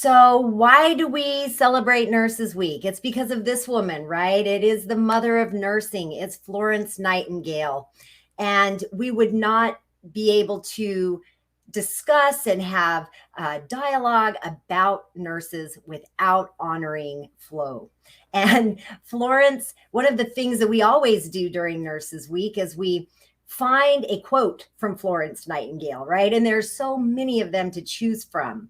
So, why do we celebrate Nurses Week? It's because of this woman, right? It is the mother of nursing. It's Florence Nightingale. And we would not be able to discuss and have dialogue about nurses without honoring Flo. And Florence, one of the things that we always do during Nurses Week is we find a quote from Florence Nightingale, right? And there's so many of them to choose from.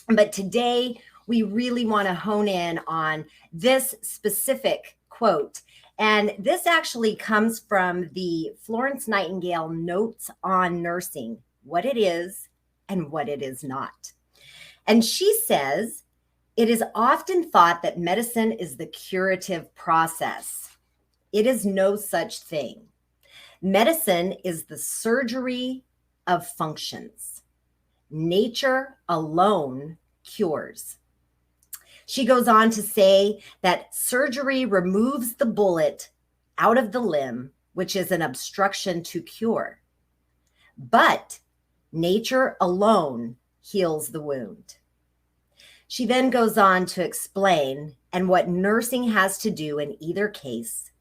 But today, we really want to hone in on this specific quote. And this actually comes from the Florence Nightingale Notes on Nursing, what it is and what it is not. And she says, it is often thought that medicine is the curative process. It is no such thing. Medicine is the surgery of functions. Nature alone cures. She goes on to say that surgery removes the bullet out of the limb, which is an obstruction to cure. But nature alone heals the wound. She then goes on to explain, and what nursing has to do in either case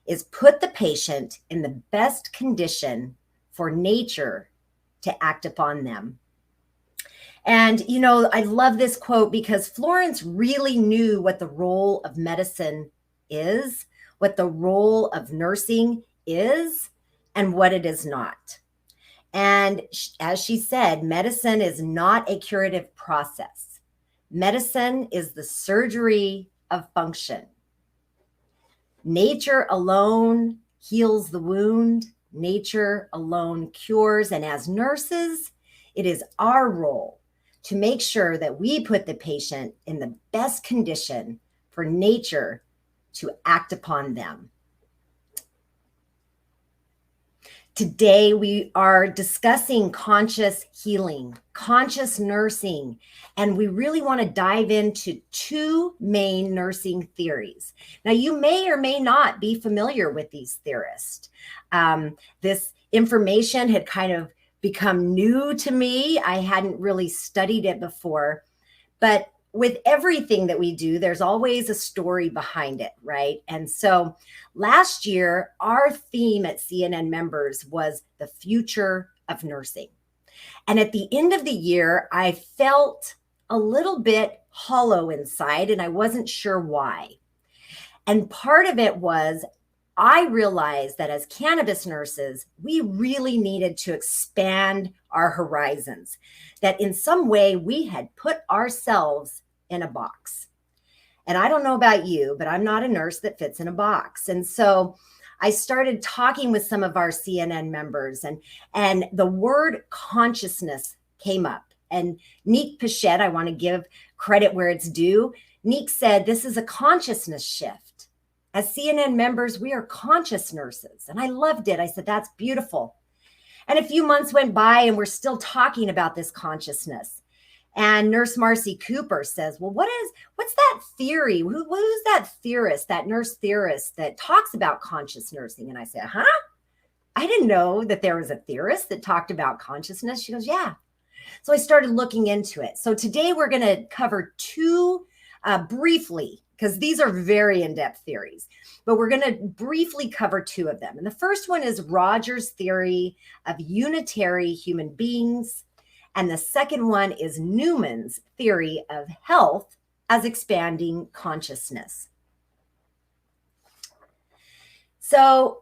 is put the patient in the best condition for nature to act upon them. And, you know, I love this quote because Florence really knew what the role of medicine is, what the role of nursing is, and what it is not. And as she said, medicine is not a curative process. Medicine is the surgery of function. Nature alone heals the wound. Nature alone cures. And as nurses, it is our role to make sure that we put the patient in the best condition for nature to act upon them. Today, we are discussing conscious healing, conscious nursing, and we really want to dive into two main nursing theories. Now, you may or may not be familiar with these theorists. This information had kind of become new to me. I hadn't really studied it before, but with everything that we do, there's always a story behind it, right? And so last year, our theme at CNN Members was the future of nursing. And at the end of the year, I felt a little bit hollow inside, and I wasn't sure why. And part of it was I realized that as cannabis nurses, we really needed to expand our horizons, that in some way we had put ourselves in a box. And I don't know about you, but I'm not a nurse that fits in a box. And so I started talking with some of our CNN members, and the word consciousness came up. And Neek Pichette, I want to give credit where it's due. Neek said, this is a consciousness shift. As CNN members, we are conscious nurses. And I loved it. I said, that's beautiful. And a few months went by and we're still talking about this consciousness. And Nurse Marcy Cooper says, well, what's that theory? Who's that theorist, that nurse theorist that talks about conscious nursing? And I said, huh? I didn't know that there was a theorist that talked about consciousness. She goes, yeah. So I started looking into it. So today we're going to cover two briefly, because these are very in-depth theories, but we're going to briefly cover two of them. And the first one is Rogers' theory of unitary human beings. And the second one is Newman's theory of health as expanding consciousness. So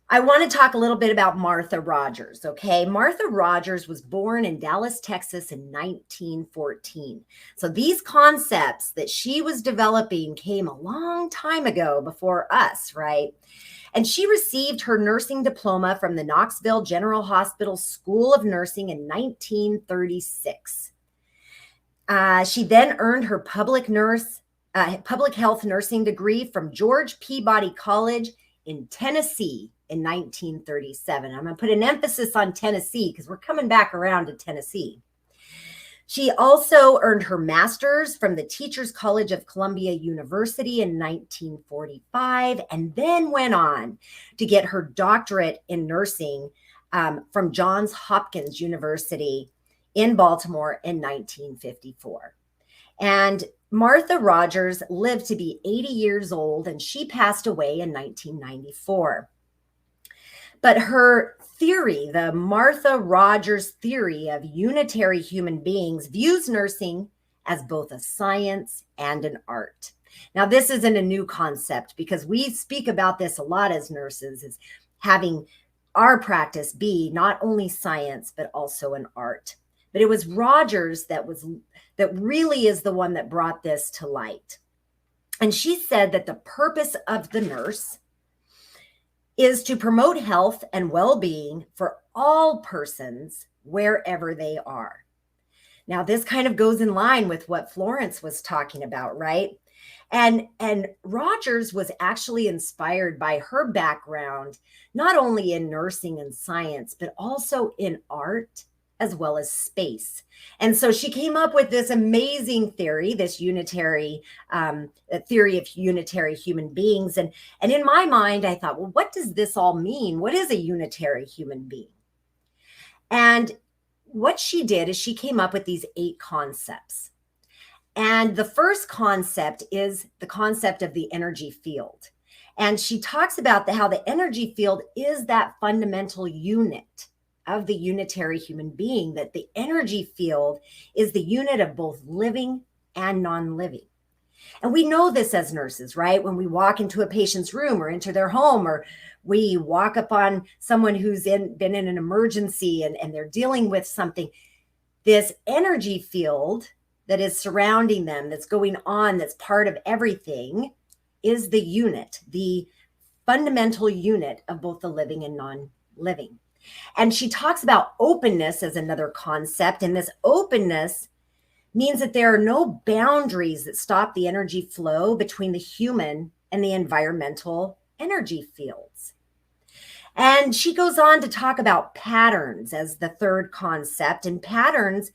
I want to talk a little bit about Martha Rogers, okay? Martha Rogers was born in Dallas, Texas in 1914. So these concepts that she was developing came a long time ago before us, right? And she received her nursing diploma from the Knoxville General Hospital School of Nursing in 1936. She then earned her public health nursing degree from George Peabody College in Tennessee in 1937. I'm going to put an emphasis on Tennessee because we're coming back around to Tennessee. She also earned her master's from the Teachers College of Columbia University in 1945, and then went on to get her doctorate in nursing from Johns Hopkins University in Baltimore in 1954. And Martha Rogers lived to be 80 years old, and she passed away in 1994. But her theory, the Martha Rogers theory of unitary human beings, views nursing as both a science and an art. Now, this isn't a new concept because we speak about this a lot as nurses, is having our practice be not only science, but also an art. But it was Rogers that really is the one that brought this to light. And she said that the purpose of the nurse is to promote health and well-being for all persons wherever they are. Now, this kind of goes in line with what Florence was talking about, right? And Rogers was actually inspired by her background, not only in nursing and science, but also in art as well as space. And so she came up with this amazing theory, this unitary theory of unitary human beings. And in my mind, I thought, well, what does this all mean? What is a unitary human being? And what she did is she came up with these 8 concepts. And the first concept is the concept of the energy field. And she talks about how the energy field is that fundamental unit of the unitary human being, that the energy field is the unit of both living and non-living. And we know this as nurses, right? When we walk into a patient's room or into their home, or we walk upon someone who's been in an emergency and they're dealing with something, this energy field that is surrounding them, that's going on, that's part of everything, is the unit, the fundamental unit of both the living and non-living. And she talks about openness as another concept. And this openness means that there are no boundaries that stop the energy flow between the human and the environmental energy fields. And she goes on to talk about patterns as the third concept. And patterns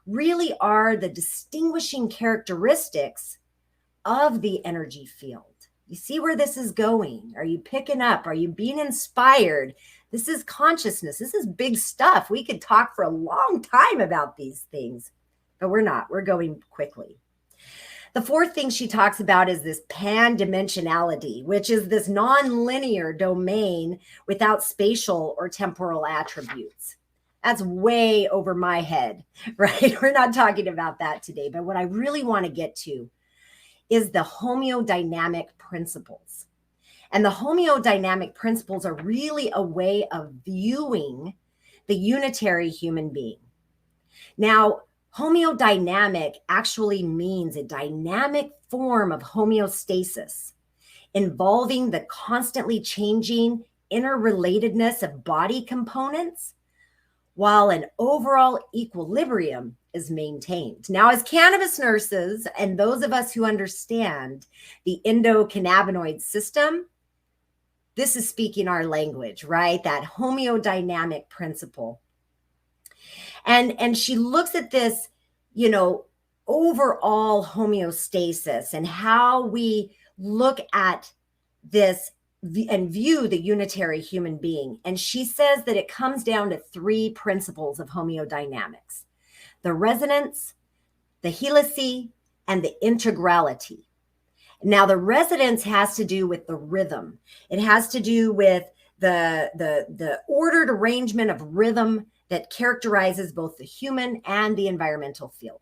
really are the distinguishing characteristics of the energy field. You see where this is going? Are you picking up? Are you being inspired? This is consciousness. This is big stuff. We could talk for a long time about these things, but we're not. We're going quickly. The fourth thing she talks about is this pan-dimensionality, which is this non-linear domain without spatial or temporal attributes. That's way over my head, right? We're not talking about that today, but what I really want to get to is the homeodynamic principles. And the homeodynamic principles are really a way of viewing the unitary human being. Now, homeodynamic actually means a dynamic form of homeostasis involving the constantly changing interrelatedness of body components while an overall equilibrium is maintained. Now, as cannabis nurses and those of us who understand the endocannabinoid system, this is speaking our language, right? That homeodynamic principle. And she looks at this, overall homeostasis and how we look at this and view the unitary human being. And she says that it comes down to 3 principles of homeodynamics: the resonance, the helicity, and the integrality. Now, the resonance has to do with the rhythm. It has to do with the ordered arrangement of rhythm that characterizes both the human and the environmental field.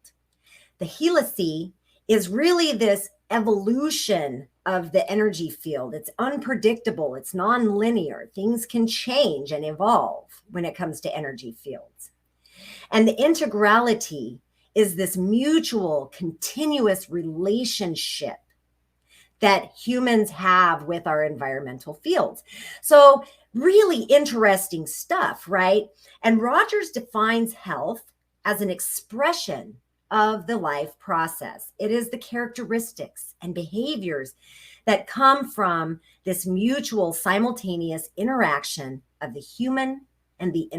The helicity is really this evolution of the energy field. It's unpredictable. It's nonlinear. Things can change and evolve when it comes to energy fields. And the integrality is this mutual, continuous relationship that humans have with our environmental fields. So really interesting stuff, right? And Rogers defines health as an expression of the life process. It is the characteristics and behaviors that come from this mutual simultaneous interaction of the human and the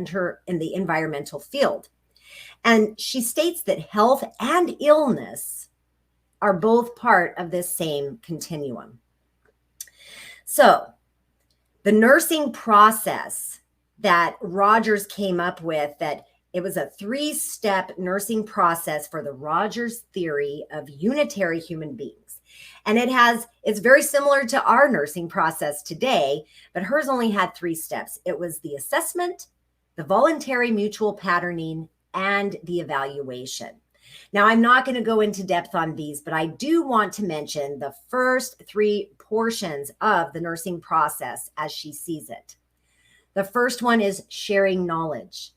environmental field. And she states that health and illness are both part of this same continuum. So the nursing process that Rogers came up with that It was a 3-step nursing process for the Rogers theory of unitary human beings. And it's very similar to our nursing process today, but hers only had 3 steps. It was the assessment, the voluntary mutual patterning, and the evaluation. Now, I'm not going to go into depth on these, but I do want to mention the first 3 portions of the nursing process as she sees it. The first one is sharing knowledge.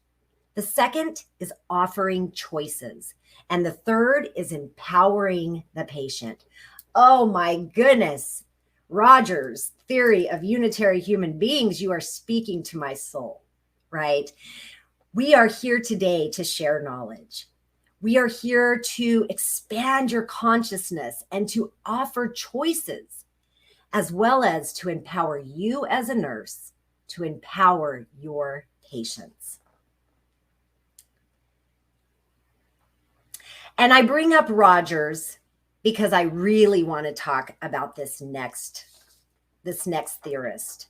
The second is offering choices. And the third is empowering the patient. Oh my goodness. Rogers' theory of unitary human beings, you are speaking to my soul, right? We are here today to share knowledge. We are here to expand your consciousness and to offer choices, as well as to empower you as a nurse to empower your patients. And I bring up Rogers because I really want to talk about this next theorist.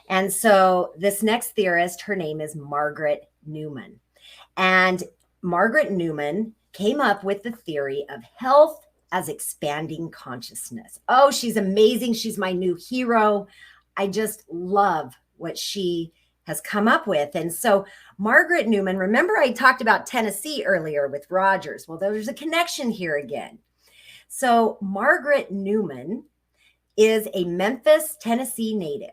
And so this next theorist, her name is Margaret Newman. And Margaret Newman came up with the theory of health as expanding consciousness. Oh, she's amazing. She's my new hero. I just love what she has come up with. And so Margaret Newman, remember I talked about Tennessee earlier with Rogers. Well, there's a connection here again. So Margaret Newman is a Memphis, Tennessee native,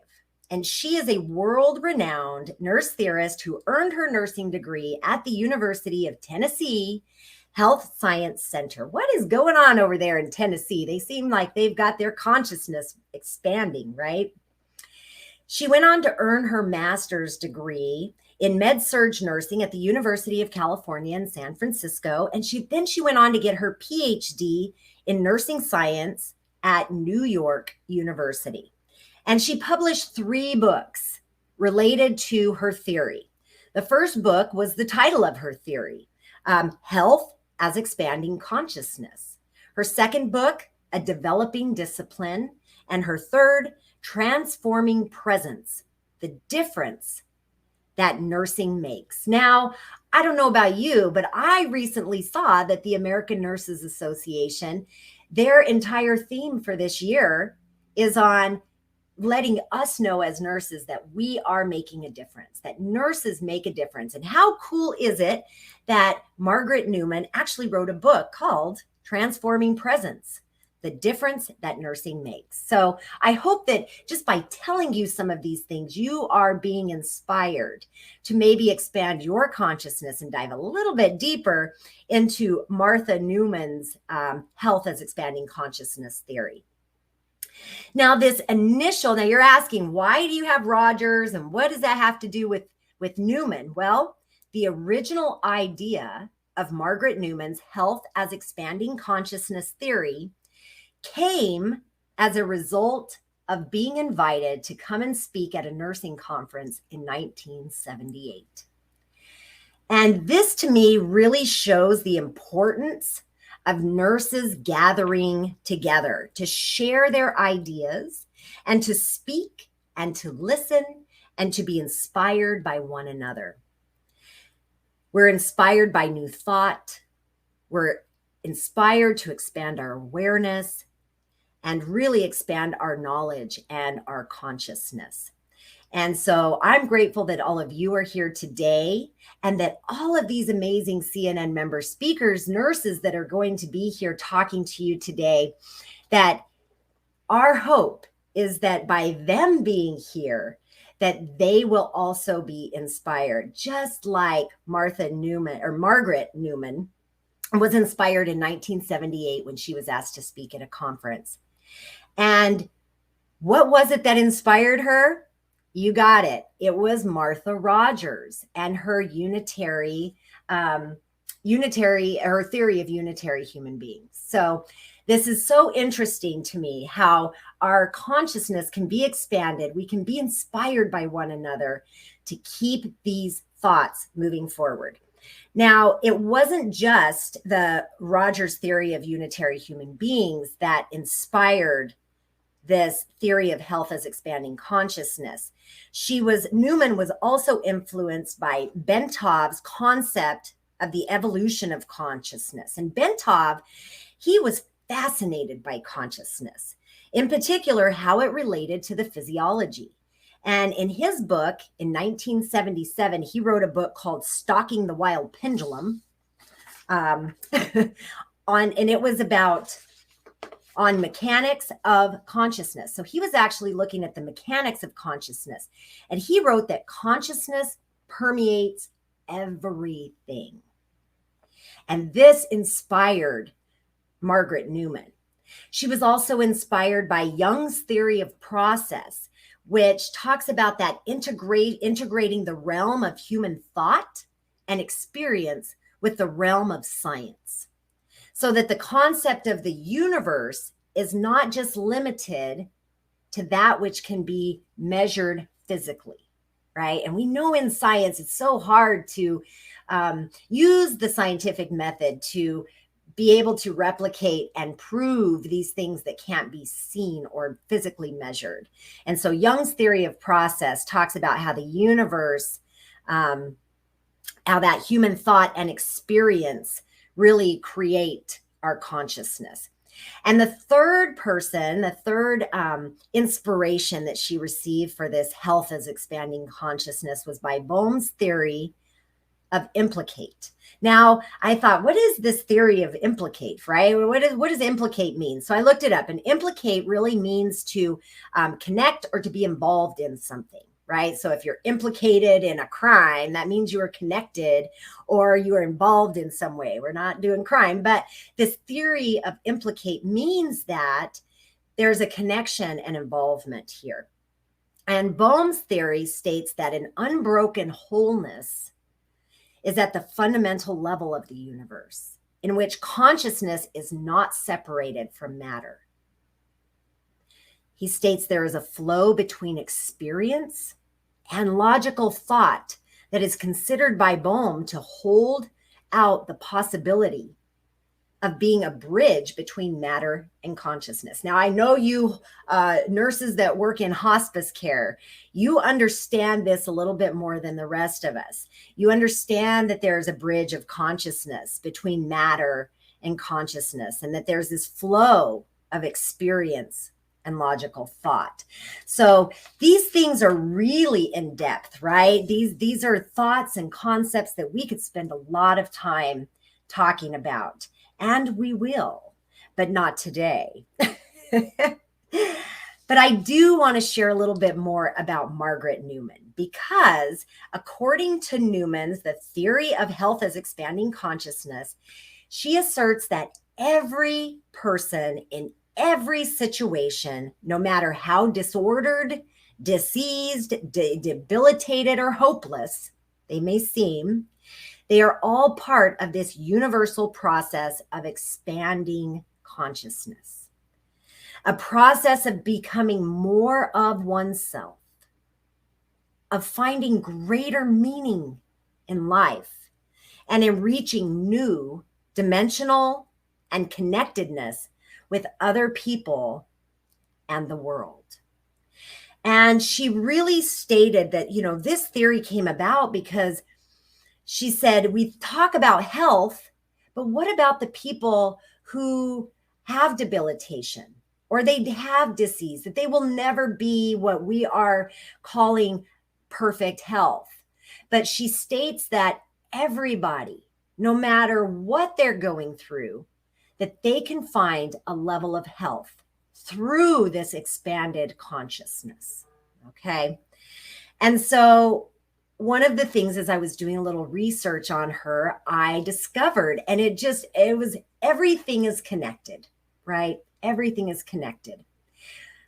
and she is a world-renowned nurse theorist who earned her nursing degree at the University of Tennessee Health Science Center. What is going on over there in Tennessee? They seem like they've got their consciousness expanding, right? She went on to earn her master's degree in med-surg nursing at the University of California in San Francisco. And she went on to get her PhD in nursing science at New York University. And she published 3 books related to her theory. The first book was the title of her theory, Health as Expanding Consciousness. Her second book, A Developing Discipline. And her third, Transforming Presence, the difference that nursing makes. Now, I don't know about you, but I recently saw that the American Nurses Association, their entire theme for this year is on letting us know as nurses that we are making a difference, that nurses make a difference. And how cool is it that Margaret Newman actually wrote a book called Transforming Presence, the difference that nursing makes. So I hope that just by telling you some of these things, you are being inspired to maybe expand your consciousness and dive a little bit deeper into Martha Newman's health as expanding consciousness theory. Now you're asking, why do you have Rogers and what does that have to do with Newman? Well, the original idea of Margaret Newman's health as expanding consciousness theory came as a result of being invited to come and speak at a nursing conference in 1978. And this to me really shows the importance of nurses gathering together to share their ideas and to speak and to listen and to be inspired by one another. We're inspired by new thought. We're inspired to expand our awareness and really expand our knowledge and our consciousness. And so I'm grateful that all of you are here today and that all of these amazing CNN member speakers, nurses that are going to be here talking to you today, that our hope is that by them being here, that they will also be inspired, just like Margaret Newman was inspired in 1978 when she was asked to speak at a conference. And what was it that inspired her? You got it. It was Martha Rogers and her her theory of unitary human beings. So this is so interesting to me how our consciousness can be expanded. We can be inspired by one another to keep these thoughts moving forward. Now, it wasn't just the Rogers theory of unitary human beings that inspired this theory of health as expanding consciousness. Newman was also influenced by Bentov's concept of the evolution of consciousness. And Bentov, he was fascinated by consciousness, in particular, how it related to the physiology. And in his book in 1977, he wrote a book called Stalking the Wild Pendulum. And it was on mechanics of consciousness. So he was actually looking at the mechanics of consciousness. And he wrote that consciousness permeates everything. And this inspired Margaret Newman. She was also inspired by Jung's theory of process, which talks about that integrating the realm of human thought and experience with the realm of science, so that the concept of the universe is not just limited to that which can be measured physically, right? And we know in science, it's so hard to use the scientific method to be able to replicate and prove these things that can't be seen or physically measured. And so Jung's theory of process talks about how the universe, how that human thought and experience really create our consciousness. And the third inspiration that she received for this health as expanding consciousness was by Bohm's theory of implicate. Now, I thought, what is this theory of implicate, right? What does implicate mean? So I looked it up, and implicate really means to connect or to be involved in something, right? So if you're implicated in a crime, that means you are connected or you are involved in some way. We're not doing crime, but this theory of implicate means that there's a connection and involvement here. And Bohm's theory states that an unbroken wholeness is at the fundamental level of the universe, in which consciousness is not separated from matter. He states there is a flow between experience and logical thought that is considered by Bohm to hold out the possibility of being a bridge between matter and consciousness. Now, I know you nurses that work in hospice care, you understand this a little bit more than the rest of us. You understand that there's a bridge of consciousness between matter and consciousness, and that there's this flow of experience and logical thought. So these things are really in depth, right? These are thoughts and concepts that we could spend a lot of time talking about. And we will, but not today. But I do want to share a little bit more about Margaret Newman, because according to Newman's, the theory of health as expanding consciousness, she asserts that every person in every situation, no matter how disordered, diseased, debilitated, or hopeless they may seem, they are all part of this universal process of expanding consciousness, a process of becoming more of oneself, of finding greater meaning in life, and in reaching new dimensional and connectedness with other people and the world. And she really stated that, this theory came about because she said, we talk about health, but what about the people who have debilitation or they have disease, that they will never be what we are calling perfect health? But she states that everybody, no matter what they're going through, that they can find a level of health through this expanded consciousness. Okay. And so one of the things, as I was doing a little research on her, I discovered, and it was everything is connected, right? Everything is connected.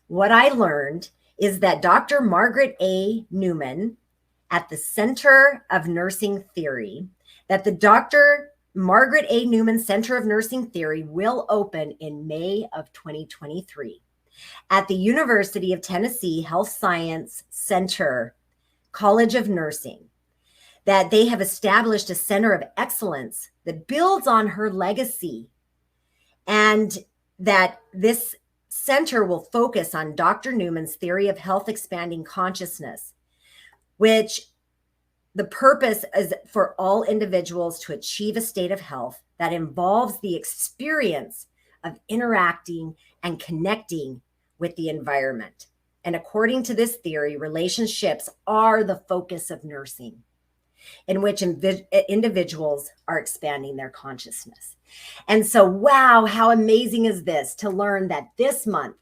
What I learned is that Dr. Margaret A. Newman, at the Center of Nursing Theory, that the Dr. Margaret A. Newman Center of Nursing Theory will open in May of 2023 at the University of Tennessee Health Science Center College of Nursing, that they have established a center of excellence that builds on her legacy, and that this center will focus on Dr. Newman's theory of health expanding consciousness, which the purpose is for all individuals to achieve a state of health that involves the experience of interacting and connecting with the environment. And according to this theory, relationships are the focus of nursing, in which individuals are expanding their consciousness. And so, wow, how amazing is this to learn that this month,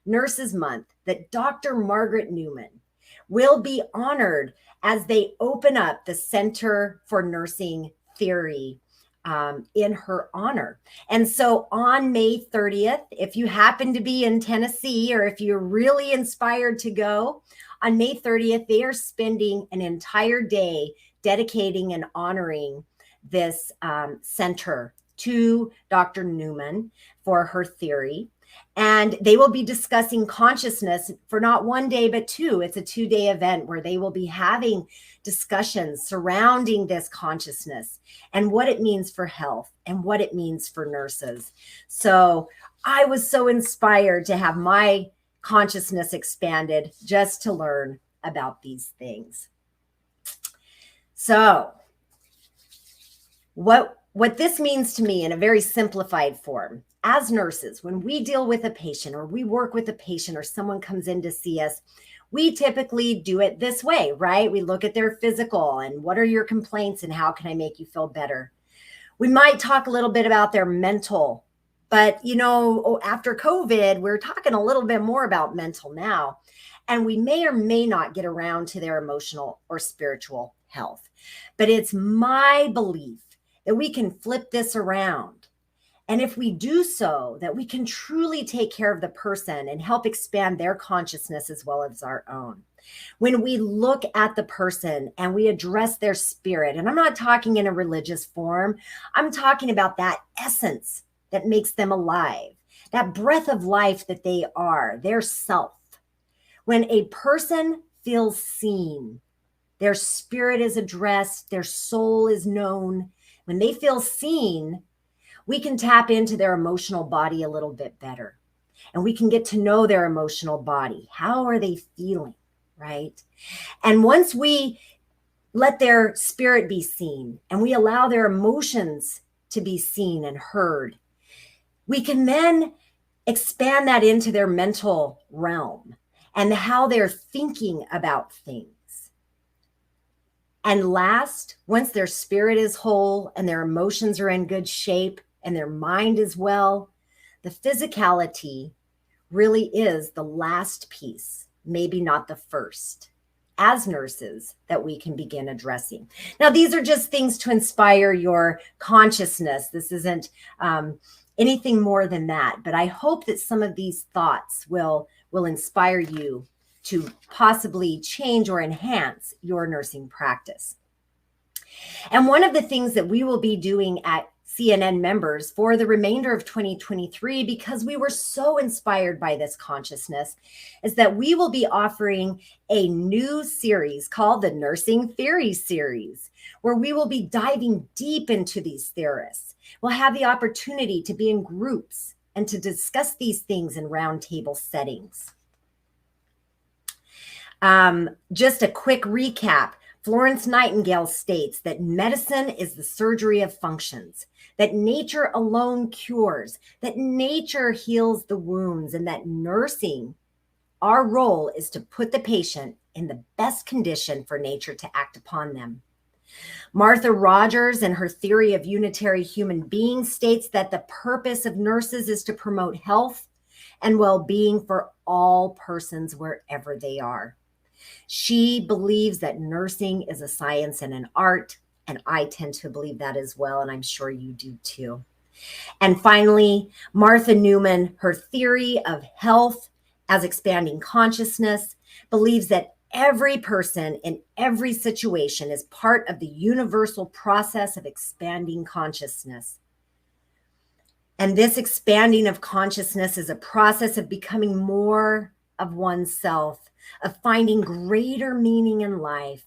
Nurses Month, that Dr. Margaret Newman will be honored as they open up the Center for Nursing Theory in her honor. And so on May 30th, if you happen to be in Tennessee or if you're really inspired to go, on May 30th, they are spending an entire day dedicating and honoring this center to Dr. Newman for her theory. And they will be discussing consciousness for not one day, but two. It's a 2-day event where they will be having discussions surrounding this consciousness and what it means for health and what it means for nurses. So I was so inspired to have my consciousness expanded just to learn about these things. So what this means to me in a very simplified form, as nurses, when we deal with a patient or we work with a patient or someone comes in to see us, we typically do it this way, right? We look at their physical and what are your complaints and how can I make you feel better? We might talk a little bit about their mental, but after COVID, we're talking a little bit more about mental now. And we may or may not get around to their emotional or spiritual health. But it's my belief that we can flip this around. And if we do so, that we can truly take care of the person and help expand their consciousness as well as our own. When we look at the person and we address their spirit, and I'm not talking in a religious form, I'm talking about that essence that makes them alive, that breath of life that they are, their self. When a person feels seen, their spirit is addressed, their soul is known, when they feel seen, we can tap into their emotional body a little bit better. And we can get to know their emotional body. How are they feeling, right? And once we let their spirit be seen and we allow their emotions to be seen and heard, we can then expand that into their mental realm and how they're thinking about things. And last, once their spirit is whole and their emotions are in good shape and their mind is well, the physicality really is the last piece, maybe not the first, as nurses that we can begin addressing. Now, these are just things to inspire your consciousness. This isn't anything more than that, but I hope that some of these thoughts will inspire you to possibly change or enhance your nursing practice. And one of the things that we will be doing at CNN members for the remainder of 2023, because we were so inspired by this consciousness, is that we will be offering a new series called the Nursing Theory Series, where we will be diving deep into these theorists. We'll have the opportunity to be in groups and to discuss these things in roundtable settings. Just a quick recap. Florence Nightingale states that medicine is the surgery of functions, that nature alone cures, that nature heals the wounds, and that nursing, our role is to put the patient in the best condition for nature to act upon them. Martha Rogers, in her theory of unitary human being, states that the purpose of nurses is to promote health and well-being for all persons wherever they are. She believes that nursing is a science and an art, and I tend to believe that as well, and I'm sure you do too. And finally, Martha Newman, her theory of health as expanding consciousness, believes that every person in every situation is part of the universal process of expanding consciousness. And this expanding of consciousness is a process of becoming more of oneself, of finding greater meaning in life,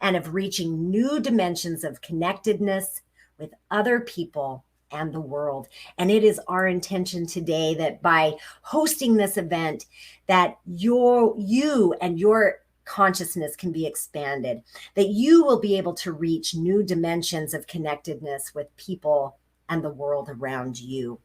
and of reaching new dimensions of connectedness with other people and the world. And it is our intention today that by hosting this event, that you and your consciousness can be expanded, that you will be able to reach new dimensions of connectedness with people and the world around you.